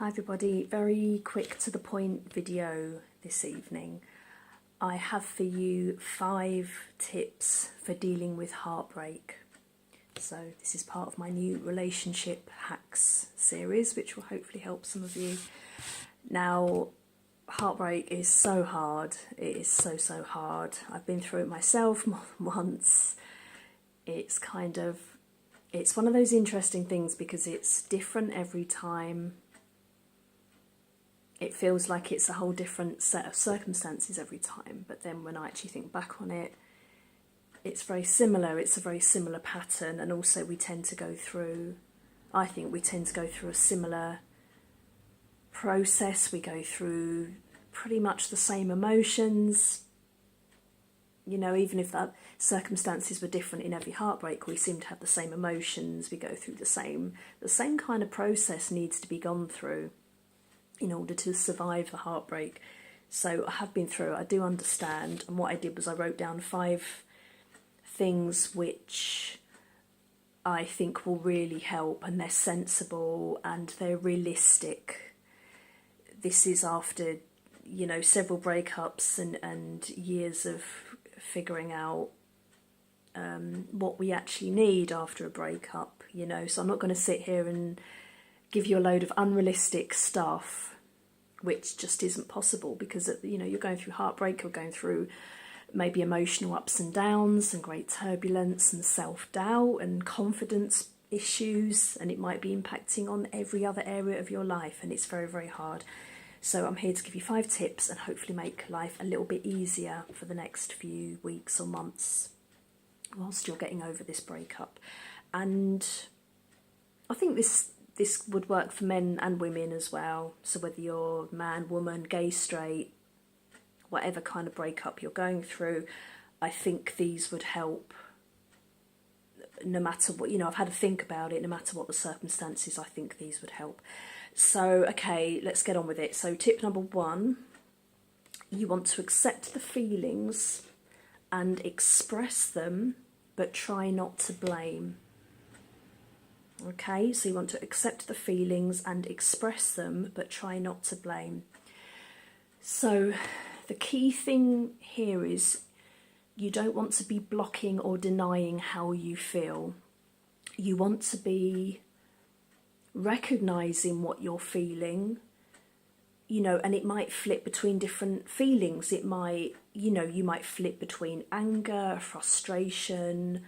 Hi everybody, very quick to the point video this evening. I have for you 5 tips for dealing with heartbreak. So this is part of my new relationship hacks series, which will hopefully help some of you. Now, heartbreak is so hard. It is so hard. I've been through it myself more than once. It's one of those interesting things because it's different every time. It feels like it's a whole different set of circumstances every time, but then when I actually think back on it, it's very similar. It's a very similar pattern, and also we tend to go through, I think we tend to go through a similar process. We go through pretty much the same emotions. You know, even if the circumstances were different in every heartbreak, we seem to have the same emotions. We go through the same kind of process needs to be gone through in order to survive the heartbreak. So I have been through it, I do understand, and what I did was I wrote down 5 things which I think will really help, and they're sensible and they're realistic. This is after, you know, several breakups and years of figuring out what we actually need after a breakup, you know, so I'm not going to sit here and give you a load of unrealistic stuff which just isn't possible, because, you know, you're going through heartbreak, you're going through maybe emotional ups and downs and great turbulence and self-doubt and confidence issues, and it might be impacting on every other area of your life, and it's very hard. So I'm here to give you 5 tips and hopefully make life a little bit easier for the next few weeks or months whilst you're getting over this breakup. And I think this would work for men and women as well. So whether you're man, woman, gay, straight, whatever kind of breakup you're going through, I think these would help no matter what. You know, I've had to think about it, no matter what the circumstances, I think these would help. So, okay, let's get on with it. So tip number 1, you want to accept the feelings and express them, but try not to blame. Okay, so you want to accept the feelings and express them, but try not to blame. So the key thing here is you don't want to be blocking or denying how you feel. You want to be recognizing what you're feeling, you know, and it might flip between different feelings. It might, you know, you might flip between anger, frustration,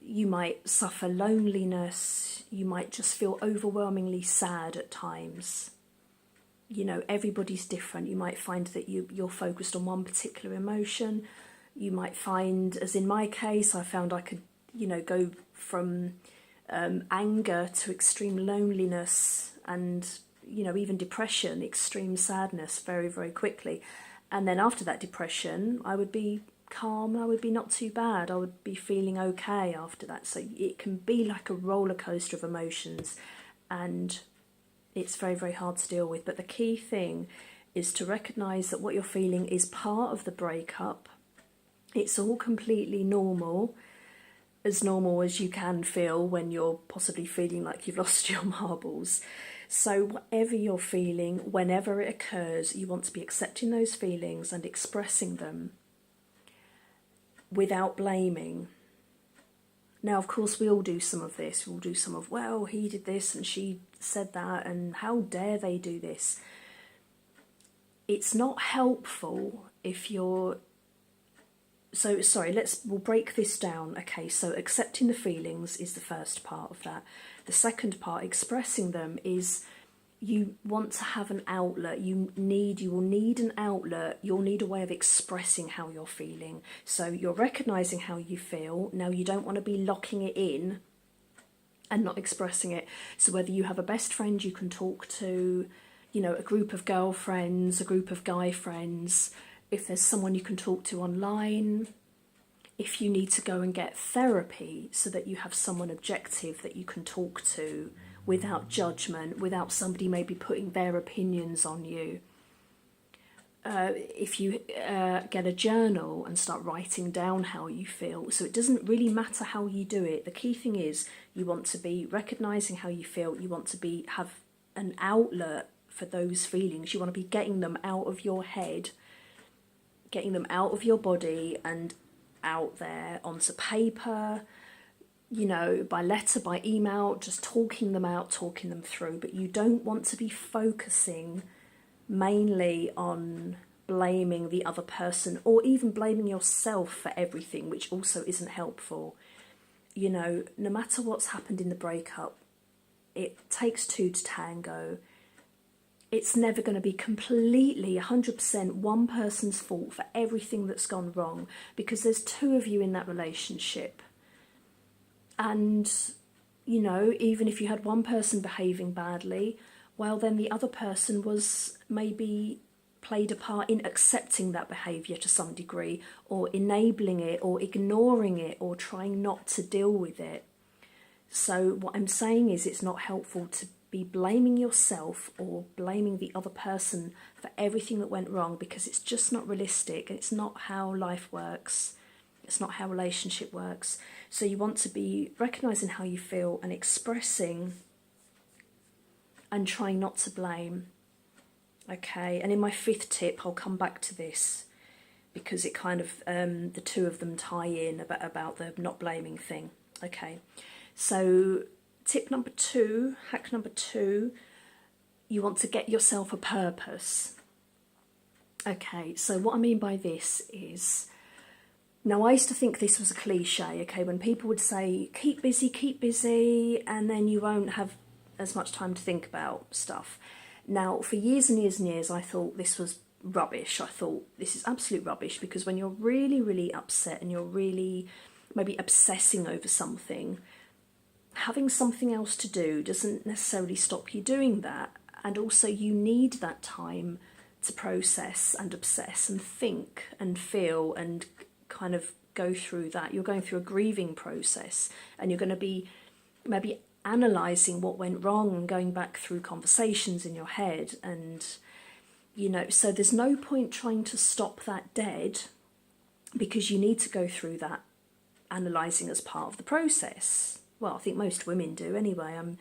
you might suffer loneliness, you might just feel overwhelmingly sad at times. You know, everybody's different. You might find that you're focused on one particular emotion. You might find, as in my case, I found I could, you know, go from anger to extreme loneliness and, you know, even depression, extreme sadness very quickly. And then after that depression, I would be calm, I would be not too bad, I would be feeling okay after that. So it can be like a roller coaster of emotions, and it's very hard to deal with. But the key thing is to recognise that what you're feeling is part of the breakup. It's all completely normal as you can feel when you're possibly feeling like you've lost your marbles. So whatever you're feeling, whenever it occurs, you want to be accepting those feelings and expressing them without blaming. Now, of course, we all do some of this. We'll do some of, well, he did this and she said that, and how dare they do this? It's not helpful if you're... So, sorry, we'll break this down. Okay, so accepting the feelings is the first part of that. The second part, expressing them, is you want to have an outlet. You will need an outlet. You'll need a way of expressing how you're feeling. So you're recognising how you feel. Now, you don't want to be locking it in and not expressing it. So whether you have a best friend you can talk to, you know, a group of girlfriends, a group of guy friends, if there's someone you can talk to online, if you need to go and get therapy so that you have someone objective that you can talk to without judgment, without somebody maybe putting their opinions on you. If you get a journal and start writing down how you feel. So it doesn't really matter how you do it. The key thing is you want to be recognising how you feel. You want to have an outlet for those feelings. You want to be getting them out of your head, getting them out of your body and out there onto paper, you know, by letter, by email, just talking them out, talking them through. But you don't want to be focusing mainly on blaming the other person or even blaming yourself for everything, which also isn't helpful. You know, no matter what's happened in the breakup, it takes two to tango. It's never going to be completely 100% one person's fault for everything that's gone wrong, because there's two of you in that relationship. And, you know, even if you had one person behaving badly, well, then the other person was maybe played a part in accepting that behaviour to some degree, or enabling it, or ignoring it, or trying not to deal with it. So what I'm saying is, it's not helpful to be blaming yourself or blaming the other person for everything that went wrong, because it's just not realistic. It's not how life works. It's not how relationship works. So you want to be recognising how you feel and expressing and trying not to blame. Okay, and in my fifth tip, I'll come back to this because it kind of, the two of them tie in about the not blaming thing. Okay, so tip number 2, hack number 2, you want to get yourself a purpose. Okay, so what I mean by this is, now I used to think this was a cliche, okay, when people would say, keep busy, and then you won't have as much time to think about stuff. Now, for years and years and years, I thought this was rubbish. I thought this is absolute rubbish, because when you're really, really upset and you're really maybe obsessing over something, having something else to do doesn't necessarily stop you doing that. And also you need that time to process and obsess and think and feel and kind of go through that. You're going through a grieving process, and you're going to be maybe analysing what went wrong and going back through conversations in your head. And, you know, so there's no point trying to stop that dead, because you need to go through that analysing as part of the process. Well, I think most women do anyway. I'm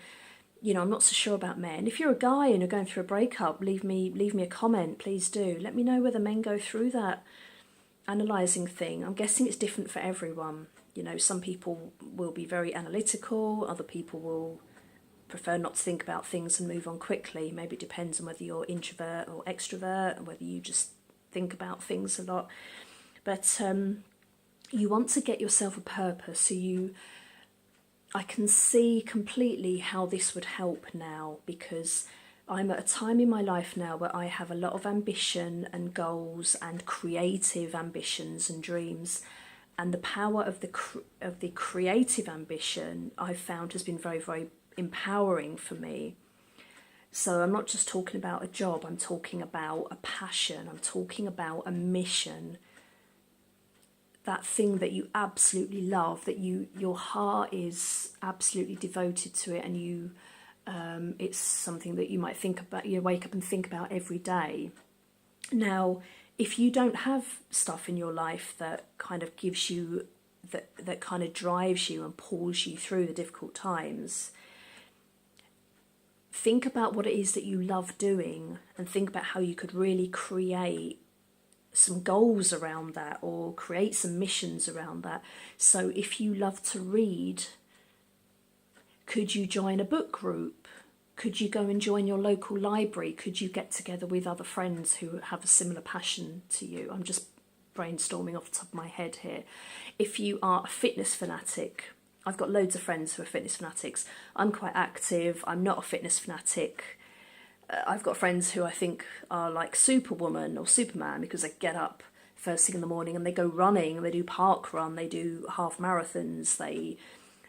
not so sure about men. If you're a guy and you're going through a breakup, leave me a comment, please do. Let me know whether men go through that analysing thing. I'm guessing it's different for everyone. You know, some people will be very analytical, other people will prefer not to think about things and move on quickly. Maybe it depends on whether you're introvert or extrovert, and whether you just think about things a lot. But you want to get yourself a purpose. So I can see completely how this would help now, because I'm at a time in my life now where I have a lot of ambition and goals and creative ambitions and dreams. And the power of the creative ambition, I've found, has been very, very empowering for me. So I'm not just talking about a job, I'm talking about a passion, I'm talking about a mission. That thing that you absolutely love, that your heart is absolutely devoted to it, and it's something that you might think about, you wake up and think about every day. Now, if you don't have stuff in your life that kind of gives you, that kind of drives you and pulls you through the difficult times, think about what it is that you love doing, and think about how you could really create some goals around that, or create some missions around that. So if you love to read, could you join a book group? Could you go and join your local library? Could you get together with other friends who have a similar passion to you? I'm just brainstorming off the top of my head here. If you are a fitness fanatic, I've got loads of friends who are fitness fanatics. I'm quite active. I'm not a fitness fanatic. I've got friends who I think are like Superwoman or Superman, because they get up first thing in the morning and they go running, and they do park run, they do half marathons, and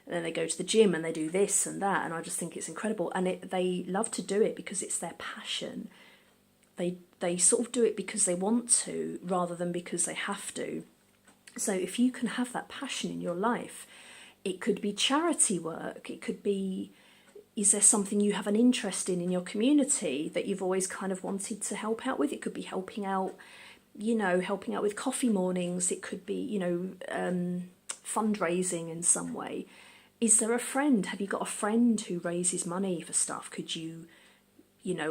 then they go to the gym and they do this and that, and I just think it's incredible. And they love to do it because it's their passion. They sort of do it because they want to, rather than because they have to. So if you can have that passion in your life, it could be charity work, it could be, is there something you have an interest in your community that you've always kind of wanted to help out with? It could be helping out with coffee mornings, it could be, fundraising in some way. Is there a friend? Have you got a friend who raises money for stuff? Could you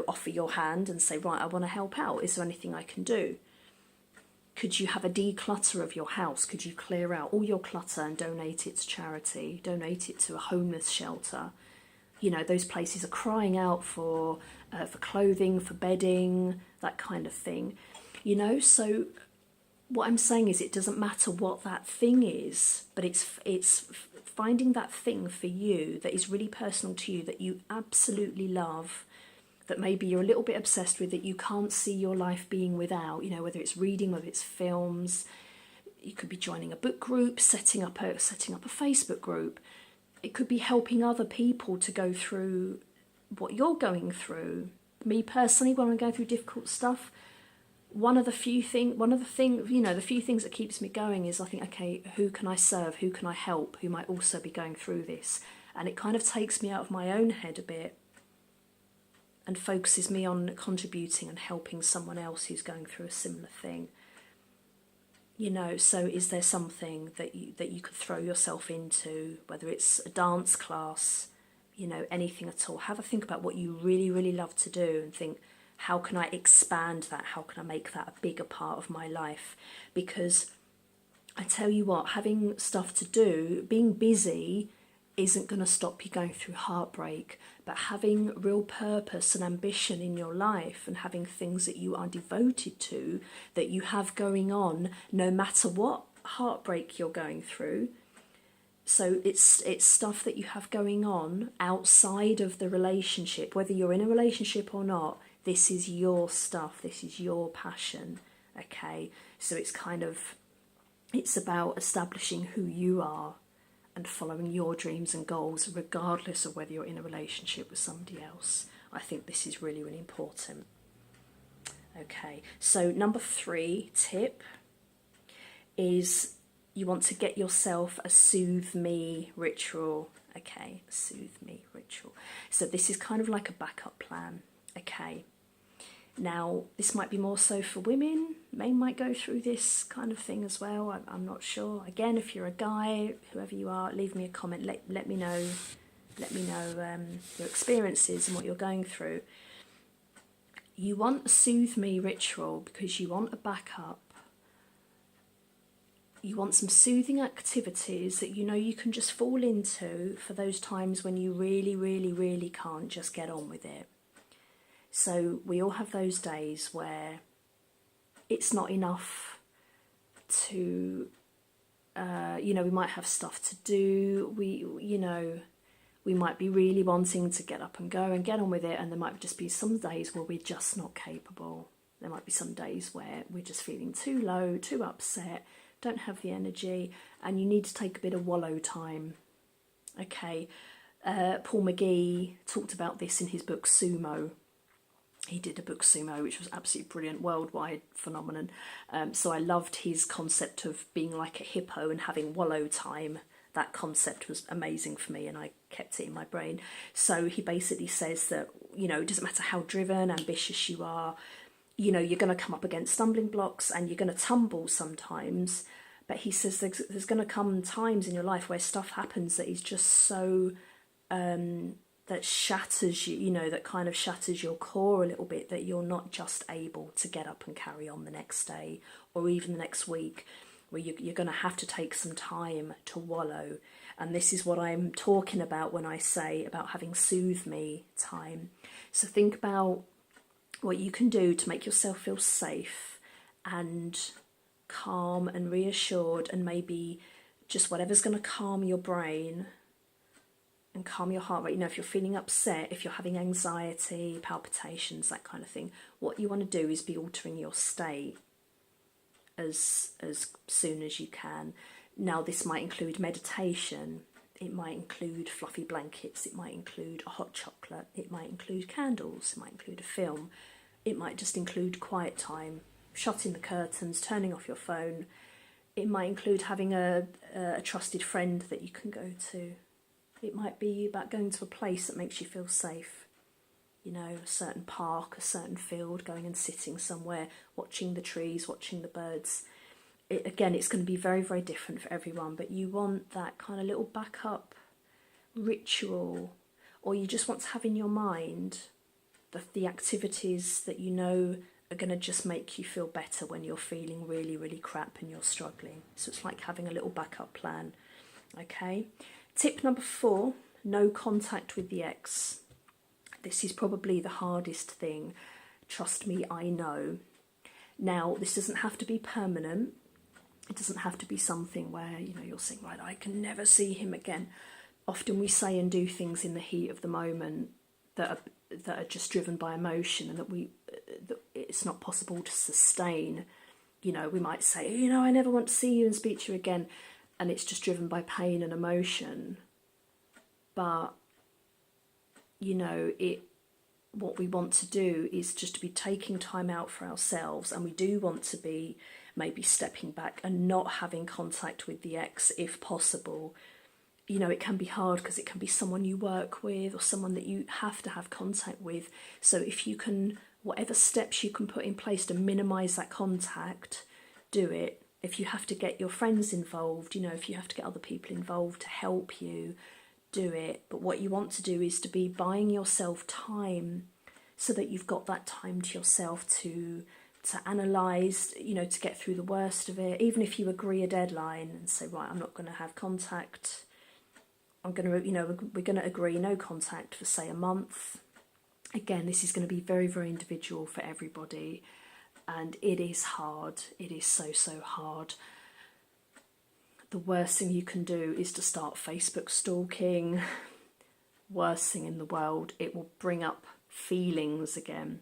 offer your hand and say, right, I want to help out. Is there anything I can do? Could you have a declutter of your house? Could you clear out all your clutter and donate it to charity? Donate it to a homeless shelter? Those places are crying out for clothing, for bedding, that kind of thing. So what I'm saying is, it doesn't matter what that thing is, but it's finding that thing for you that is really personal to you, that you absolutely love, that maybe you're a little bit obsessed with, that you can't see your life being without, whether it's reading, whether it's films. You could be joining a book group, setting up a Facebook group. It could be helping other people to go through what you're going through. Me personally, when I go through difficult stuff, the few things that keeps me going is, I think, okay, who can I serve? Who can I help? Who might also be going through this? And it kind of takes me out of my own head a bit and focuses me on contributing and helping someone else who's going through a similar thing. So is there something that you could throw yourself into, whether it's a dance class, anything at all? Have a think about what you really, really love to do and think, how can I expand that? How can I make that a bigger part of my life? Because I tell you what, having stuff to do, being busy, isn't going to stop you going through heartbreak, but having real purpose and ambition in your life, and having things that you are devoted to, that you have going on, no matter what heartbreak you're going through. So it's stuff that you have going on outside of the relationship, whether you're in a relationship or not. This is your stuff, this is your passion, okay? So it's about establishing who you are and following your dreams and goals, regardless of whether you're in a relationship with somebody else. I think this is really, really important. Okay, so number 3 tip is, you want to get yourself a soothe me ritual. Okay, soothe me ritual. So this is kind of like a backup plan. Okay, now this might be more so for women. Men might go through this kind of thing as well. I'm not sure. Again, if you're a guy, whoever you are, leave me a comment. Let me know. Let me know your experiences and what you're going through. You want a soothe me ritual because you want a backup. You want some soothing activities that you can just fall into for those times when you really, really, really can't just get on with it. So we all have those days where it's not enough to, we might have stuff to do. We might be really wanting to get up and go and get on with it. And there might just be some days where we're just not capable. There might be some days where we're just feeling too low, too upset, don't have the energy, and you need to take a bit of wallow time. Okay, Paul McGee talked about this in his book Sumo. He did a book Sumo, which was absolutely brilliant, worldwide phenomenon. So I loved his concept of being like a hippo and having wallow time. That concept was amazing for me, and I kept it in my brain. So he basically says that, it doesn't matter how driven, ambitious you are, you're going to come up against stumbling blocks and you're going to tumble sometimes. But he says there's going to come times in your life where stuff happens that is just so... that shatters you, that kind of shatters your core a little bit, that you're not just able to get up and carry on the next day or even the next week, where you're going to have to take some time to wallow. And this is what I'm talking about when I say about having soothe me time. So think about what you can do to make yourself feel safe and calm and reassured, and maybe just whatever's going to calm your brain and calm your heart rate. If you're feeling upset, if you're having anxiety, palpitations, that kind of thing, what you want to do is be altering your state as soon as you can. Now, this might include meditation, it might include fluffy blankets, it might include a hot chocolate, it might include candles, it might include a film, it might just include quiet time, shutting the curtains, turning off your phone. It might include having a trusted friend that you can go to. It might be about going to a place that makes you feel safe. A certain park, a certain field, going and sitting somewhere, watching the trees, watching the birds. Again, it's going to be very, very different for everyone, but you want that kind of little backup ritual, or you just want to have in your mind the activities that you know are going to just make you feel better when you're feeling really, really crap and you're struggling. So it's like having a little backup plan. Okay. Tip number 4, no contact with the ex. This is probably the hardest thing. Trust me, I know. Now, this doesn't have to be permanent. It doesn't have to be something where, you know, you're saying, right, I can never see him again. Often we say and do things in the heat of the moment that are just driven by emotion, and that it's not possible to sustain. You know, we might say, you know, I never want to see you and speak to you again, and it's just driven by pain and emotion. But, you know, what we want to do is just to be taking time out for ourselves, and we do want to be maybe stepping back and not having contact with the ex if possible. You know, it can be hard because it can be someone you work with or someone that you have to have contact with. So if you can, whatever steps you can put in place to minimise that contact, do it. If you have to get your friends involved, you know, if you have to get other people involved to help you, do it. But what you want to do is to be buying yourself time so that you've got that time to yourself to analyse, you know, to get through the worst of it. Even if you agree a deadline and say, right, I'm not going to have contact, I'm going to, you know, we're going to agree no contact for, say, a month. Again, this is going to be very, very individual for everybody, and it is hard. It is so, so hard. The worst thing you can do is to start Facebook stalking. Worst thing in the world. It will bring up feelings again.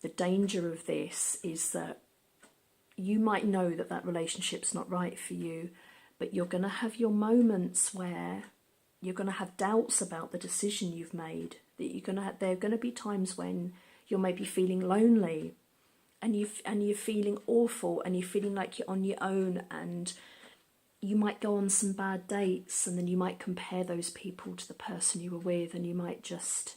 The danger of this is that you might know that that relationship's not right for you, but you're going to have your moments where you're going to have doubts about the decision you've made. That there are going to be times when you're maybe feeling lonely, and you're feeling awful, and you're feeling like you're on your own, and you might go on some bad dates, and then you might compare those people to the person you were with, and you might just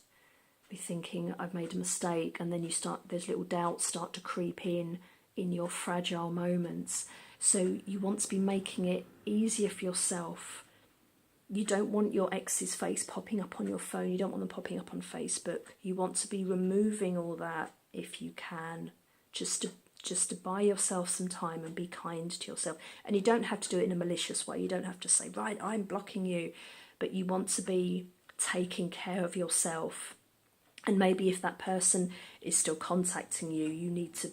be thinking, I've made a mistake, and then there's little doubts start to creep in your fragile moments. So you want to be making it easier for yourself. You don't want your ex's face popping up on your phone. You don't want them popping up on Facebook. You want to be removing all that if you can, just to buy yourself some time and be kind to yourself. And you don't have to do it in a malicious way. You don't have to say, right, I'm blocking you. But you want to be taking care of yourself. And maybe if that person is still contacting you, you need to,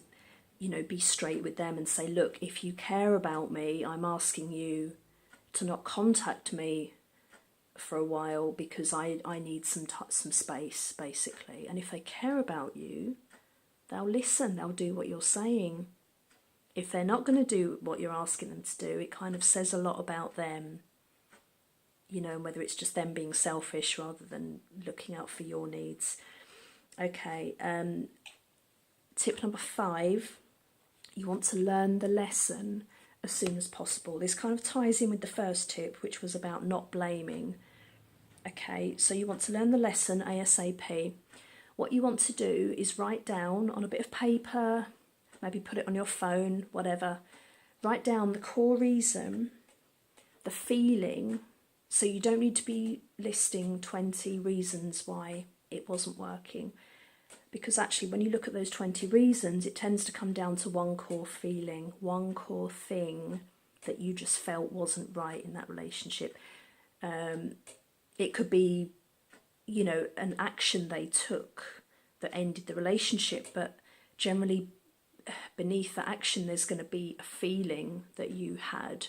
you know, be straight with them and say, look, if you care about me, I'm asking you to not contact me for a while because I need some space, basically. And if they care about you, they'll listen, they'll do what you're saying. If they're not going to do what you're asking them to do, it kind of says a lot about them, you know, whether it's just them being selfish rather than looking out for your needs. Okay, tip number 5, you want to learn the lesson as soon as possible. This kind of ties in with the first tip, which was about not blaming. Okay, so you want to learn the lesson ASAP. What you want to do is write down on a bit of paper, maybe put it on your phone, whatever. Write down the core reason, the feeling, so you don't need to be listing 20 reasons why it wasn't working. Because actually, when you look at those 20 reasons, it tends to come down to one core feeling, one core thing that you just felt wasn't right in that relationship. It could be, you know, an action they took that ended the relationship, but generally beneath that action there's going to be a feeling that you had.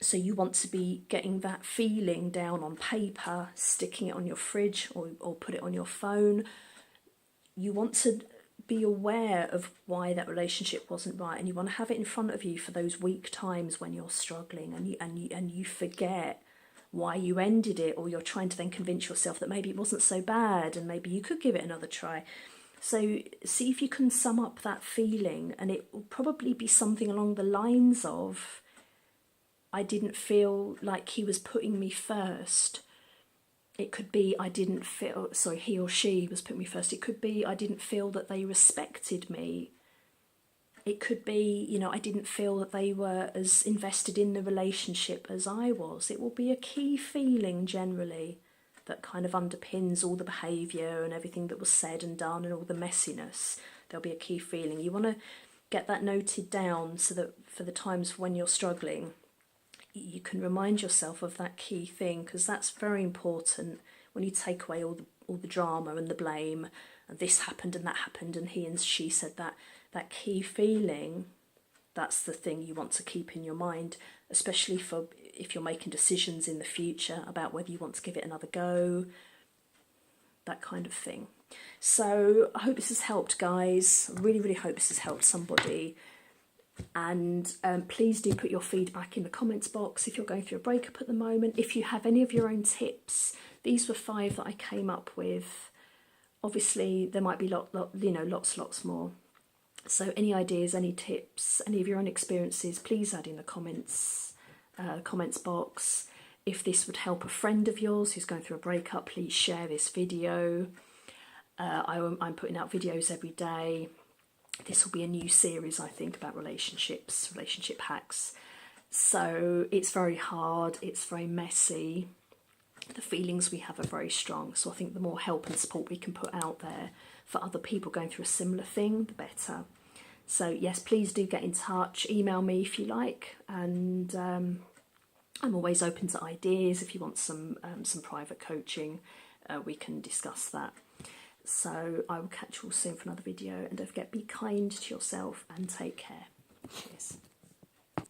So you want to be getting that feeling down on paper, sticking it on your fridge or put it on your phone. You want to be aware of why that relationship wasn't right, and you want to have it in front of you for those weak times when you're struggling and you forget why you ended it, or you're trying to then convince yourself that maybe it wasn't so bad and maybe you could give it another try. So see if you can sum up that feeling, and it will probably be something along the lines of, I didn't feel like he was putting me first. It could be he or she was putting me first. It could be I didn't feel that they respected me. It could be, you know, I didn't feel that they were as invested in the relationship as I was. It will be a key feeling generally. that kind of underpins all the behaviour and everything that was said and done and all the messiness. There'll be a key feeling. You want to get that noted down so that for the times when you're struggling, you can remind yourself of that key thing, because that's very important when you take away all the drama and the blame, and this happened and that happened and he and she said that. That key feeling, that's the thing you want to keep in your mind, especially for if you're making decisions in the future about whether you want to give it another go, that kind of thing. So I hope this has helped, guys. I really, really hope this has helped somebody. And please do put your feedback in the comments box if you're going through a breakup at the moment. If you have any of your own tips, these were 5 that I came up with. Obviously, there might be lots more. So any ideas, any tips, any of your own experiences, please add in the comments box. If this would help a friend of yours who's going through a breakup, please share this video. I'm putting out videos every day. This will be a new series, I think, about relationships, relationship hacks. So it's very hard, it's very messy. The feelings we have are very strong. So I think the more help and support we can put out there for other people going through a similar thing, the better. So yes, please do get in touch. Email me if you like, and I'm always open to ideas. If you want some private coaching, we can discuss that. So I will catch you all soon for another video, and don't forget, be kind to yourself and take care. Cheers.